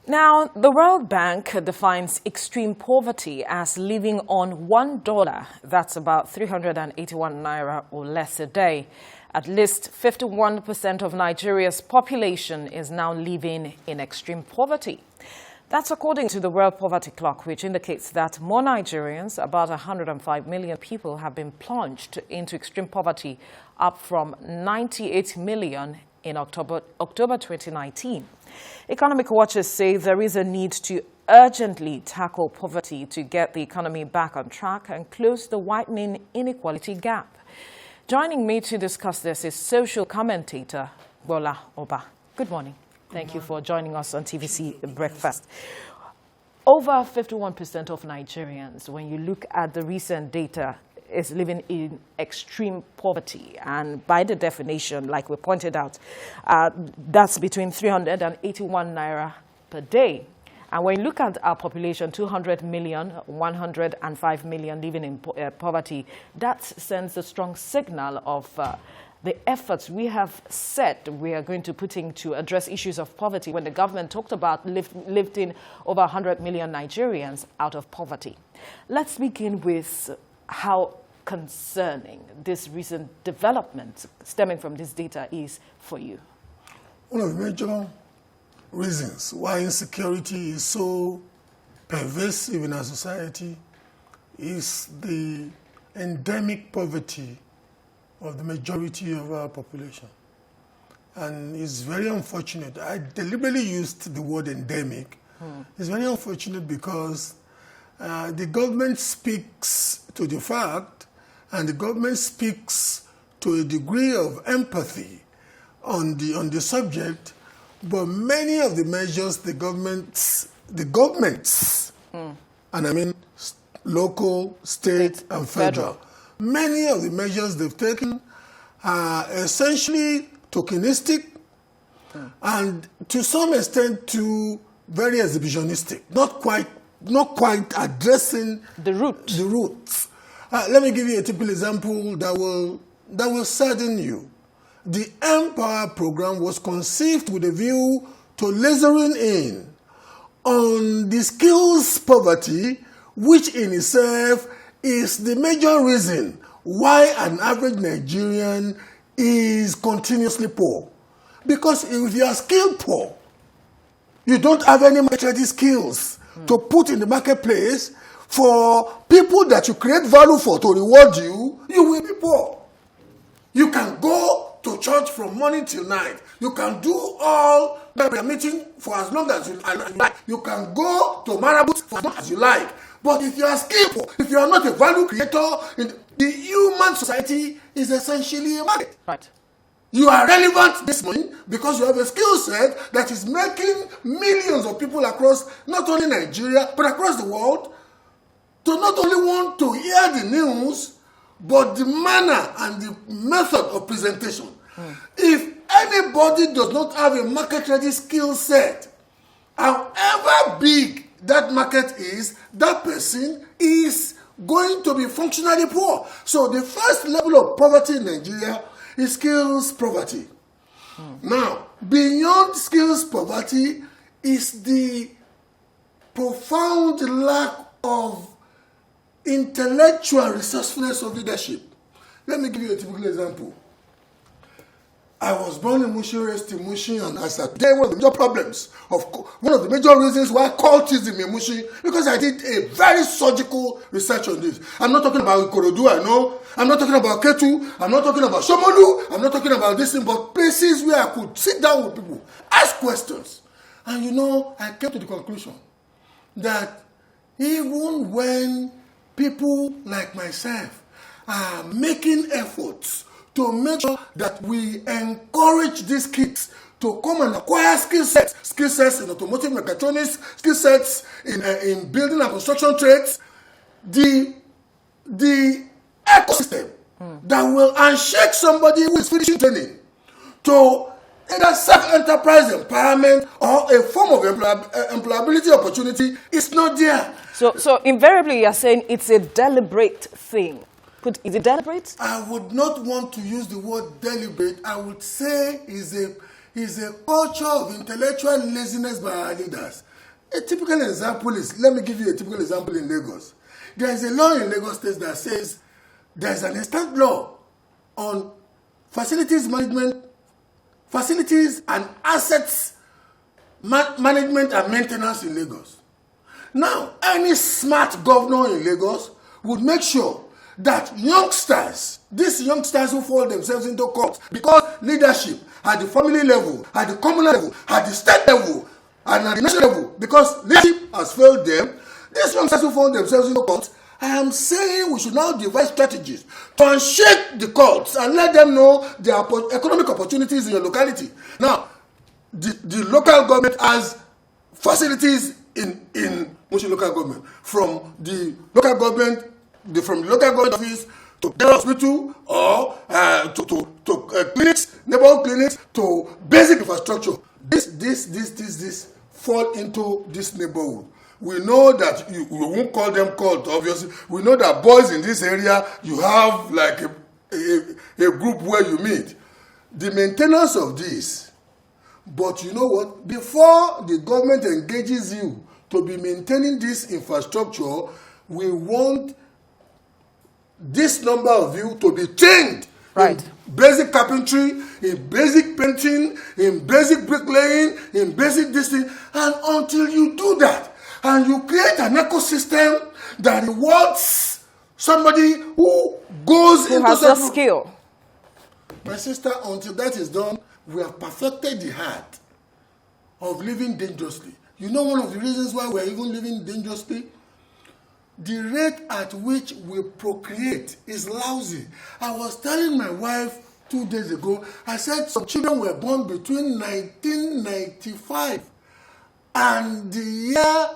Now, the World Bank defines extreme poverty as living on $1, that's about 381 naira or less a day. At least 51% of Nigeria's population is now living in extreme poverty. That's according to the World Poverty Clock, which indicates that more Nigerians, about 105 million people, have been plunged into extreme poverty, up from 98 million in October 2019. Economic watchers say there is a need to urgently tackle poverty to get the economy back on track and close the widening inequality gap. Joining me to discuss this is social commentator Bola Oba. Good morning. Thank you for joining us on TVC Breakfast. Over 51% of Nigerians, when you look at the recent data, is living in extreme poverty. And by the definition, like we pointed out, that's between 381 naira per day. And when you look at our population, 200 million, 105 million living in poverty, that sends a strong signal of the efforts we have said we are going to put in to address issues of poverty when the government talked about lifting over 100 million Nigerians out of poverty. Let's begin with how concerning this recent development stemming from this data is for you. One of the major reasons why insecurity is so pervasive in our society is the endemic poverty of the majority of our population. And it's very unfortunate. I deliberately used the word endemic. It's very unfortunate because the government speaks to the fact, and the government speaks to a degree of empathy on the subject, but many of the measures the governments, and I mean local, state, and federal, many of the measures they've taken are essentially tokenistic and to some extent too very exhibitionistic, not quite addressing the roots. Let me give you a typical example that will sadden you. The Empower program was conceived with a view to lasering in on the skills poverty, which in itself is the major reason why an average Nigerian is continuously poor. Because if you are skill poor, you don't have any market-ready skills to put in the marketplace for people that you create value for to reward you, you will be poor. You can go to church from morning till night. You can do all the meeting for as long as you like. You can go to marabouts for as long as you like. But if you are skillful, if you are not a value creator, the human society is essentially a market. Right. You are relevant this morning because you have a skill set that is making millions of people across not only Nigeria, but across the world to not only want to hear the news, but the manner and the method of presentation. If anybody does not have a market-ready skill set, however big that market is, that person is going to be functionally poor. So the first level of poverty in Nigeria is skills poverty. Now, beyond skills poverty is the profound lack of intellectual resourcefulness of leadership. Let me give you a typical example. I was born in Mushin, raised in Mushin, and as at today, one of the major problems, one of the major reasons why cultism in Mushin, because I did a very surgical research on this. I'm not talking about Ikorodu, I know. I'm not talking about Ketu. I'm not talking about Shomolu. I'm not talking about this thing, but places where I could sit down with people, ask questions. And I came to the conclusion that even when people like myself are making efforts to make sure that we encourage these kids to come and acquire skill sets in automotive mechatronics, skill sets in building and construction trades, the ecosystem that will unshake somebody who is finishing training to either self-enterprise empowerment or a form of employability opportunity is not there. So invariably you're saying it's a deliberate thing. Is it deliberate? I would not want to use the word deliberate. I would say is a culture of intellectual laziness by our leaders. A typical example is, let me give you a typical example in Lagos. There is a law in Lagos State that says there is an instant law on facilities management, facilities and assets management and maintenance in Lagos. Now, any smart governor in Lagos would make sure that youngsters, these youngsters who fall themselves into court because leadership at the family level, at the communal level, at the state level, and at the national level, because leadership has failed them, these youngsters who fall themselves into court, I am saying we should now devise strategies to unshake the courts and let them know there are economic opportunities in your locality. Now, the local government has facilities in Mushin local government, from the local government office to the hospital or to clinics, neighborhood clinics, to basic infrastructure. This fall into this neighborhood. We know that you won't call them cult, obviously. We know that boys in this area, you have like a group where you meet. The maintenance of this. But you know what? Before the government engages you to be maintaining this infrastructure, we want this number of you to be trained. Right. In basic carpentry, in basic painting, in basic bricklaying, in basic this thing. And until you do that, and you create an ecosystem that rewards somebody who goes into has the skill. My sister, until that is done, we have perfected the art of living dangerously. You know one of the reasons why we are even living dangerously? The rate at which we procreate is lousy. I was telling my wife 2 days ago, I said some children were born between 1995 and the year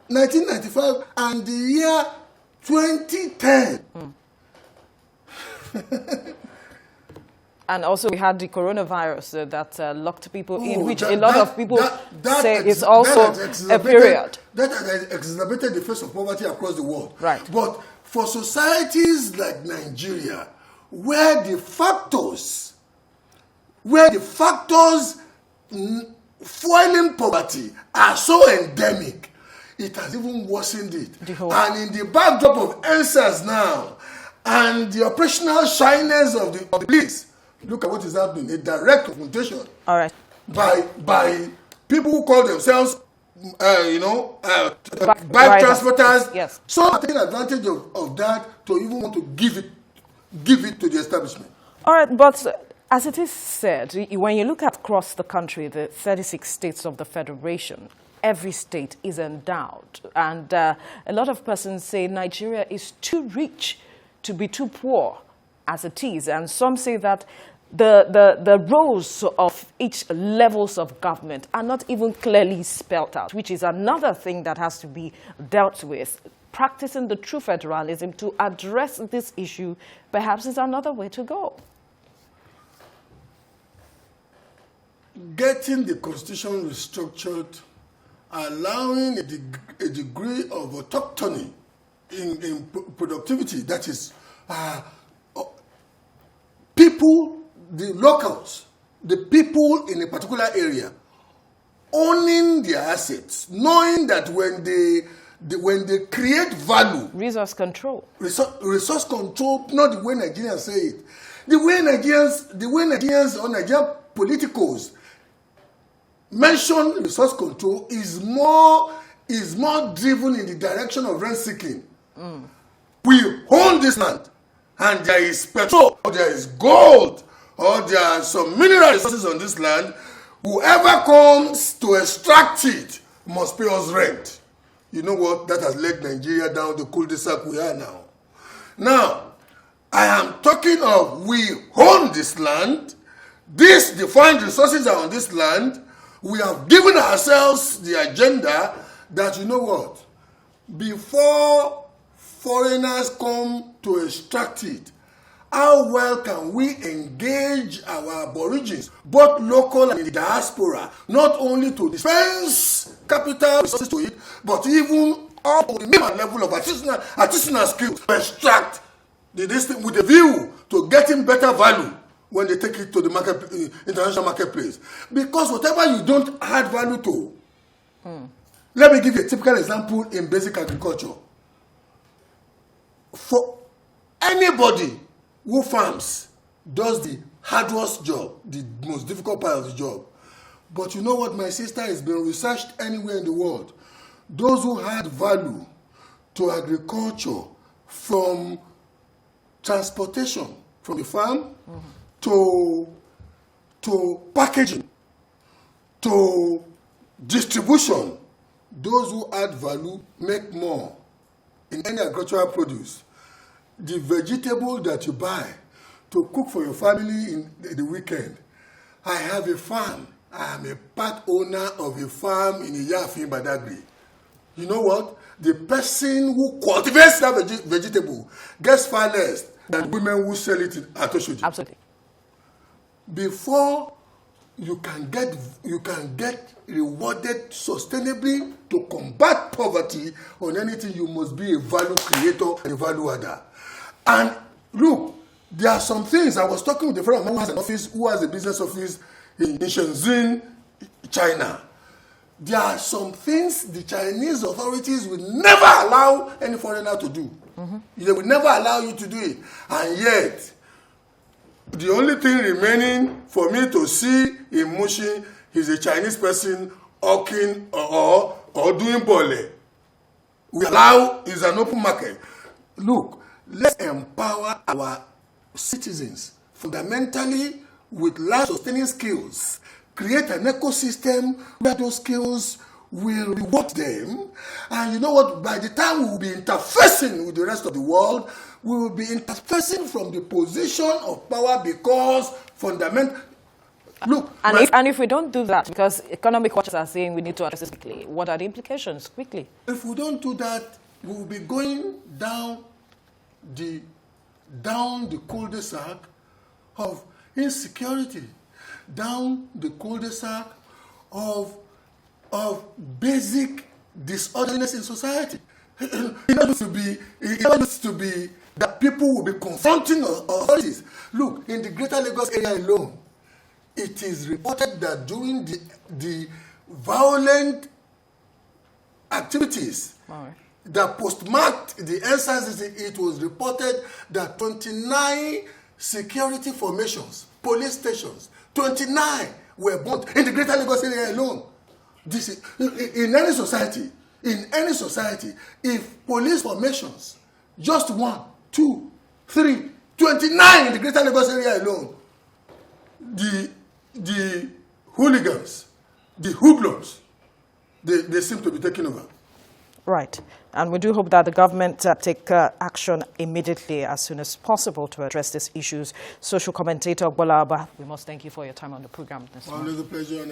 1995 and the year 2010. And also we had the coronavirus that locked people in, which a lot of people say is also a period. That has exacerbated the face of poverty across the world. Right. But for societies like Nigeria, where the factors fueling poverty are so endemic, it has even worsened it. And in the backdrop of answers now, and the operational shyness of the police, look at what is happening, a direct confrontation. All right. By people who call themselves, bike transporters. Yes. So are taking advantage of that to even want to give it to the establishment. All right, but as it is said, when you look at across the country, the 36 states of the Federation, every state is endowed. And a lot of persons say Nigeria is too rich to be too poor as it is. And some say that the roles of each levels of government are not even clearly spelled out, which is another thing that has to be dealt with. Practicing the true federalism to address this issue perhaps is another way to go. Getting the constitution restructured, allowing a degree of autonomy in productivity, that is, people, the locals, the people in a particular area, owning their assets, knowing that when they create value, resource control, resource control, not the way Nigerians say it, the way Nigerians or Nigerian politicals mention resource control is more driven in the direction of rent seeking. We own this land, and there is petrol, or there is gold, or there are some mineral resources on this land. Whoever comes to extract it must pay us rent. You know what? That has led Nigeria down the cul-de-sac we are now. Now, I am talking of we own this land. These defined resources are on this land. We have given ourselves the agenda that, you know what? Before foreigners come to extract it, how well can we engage our aborigines, both local and in the diaspora, not only to dispense capital resources to it, but even up to the minimum level of artisanal skills to extract this thing with a view to getting better value when they take it to the international marketplace. Because whatever you don't add value to, Let me give you a typical example in basic agriculture. For anybody who farms, does the hardest job, the most difficult part of the job. But you know what, my sister, has been researched anywhere in the world. Those who add value to agriculture, from transportation from the farm to packaging, to distribution, those who add value make more in any agricultural produce. The vegetable that you buy to cook for your family in the weekend. I have a farm. I am a part owner of a farm in Iyafin, Badagry. You know what? The person who cultivates that vegetable gets far less than women who sell it at Oshoji. Absolutely. Before you can get rewarded sustainably to combat poverty on anything, you must be a value creator and a value adder. And look, there are some things. I was talking with a friend of mine who has an office, who has a business office in Shenzhen, China. There are some things the Chinese authorities will never allow any foreigner to do. They will never allow you to do it. And yet, the only thing remaining for me to see in Mushin is a Chinese person hawking or doing bole. We allow, is an open market. Look, let's empower our citizens fundamentally with life-sustaining skills. Create an ecosystem where those skills will reward them. And you know what? By the time we will be interfacing with the rest of the world, we will be interfacing from the position of power, because look. And if we don't do that, because economic watchers are saying we need to address this quickly, what are the implications? Quickly. If we don't do that, we will be going down the cul-de-sac of insecurity, down the cul-de-sac of basic disorderliness in society. It used to be that people will be confronting authorities. Look, in the Greater Lagos area alone, it is reported that during the violent activities that postmarked the NSAS, it was reported that 29 security formations, police stations, 29 were burnt in the Greater Lagos area alone. This is, in any society, if police formations, just 1, 2, 3, 29 in the Greater Lagos area alone, the hooligans, the hoodlums, they seem to be taking over. Right. And we do hope that the government take action immediately, as soon as possible, to address these issues. Social commentator Bola Abba, we must thank you for your time on the program this morning. Always a pleasure.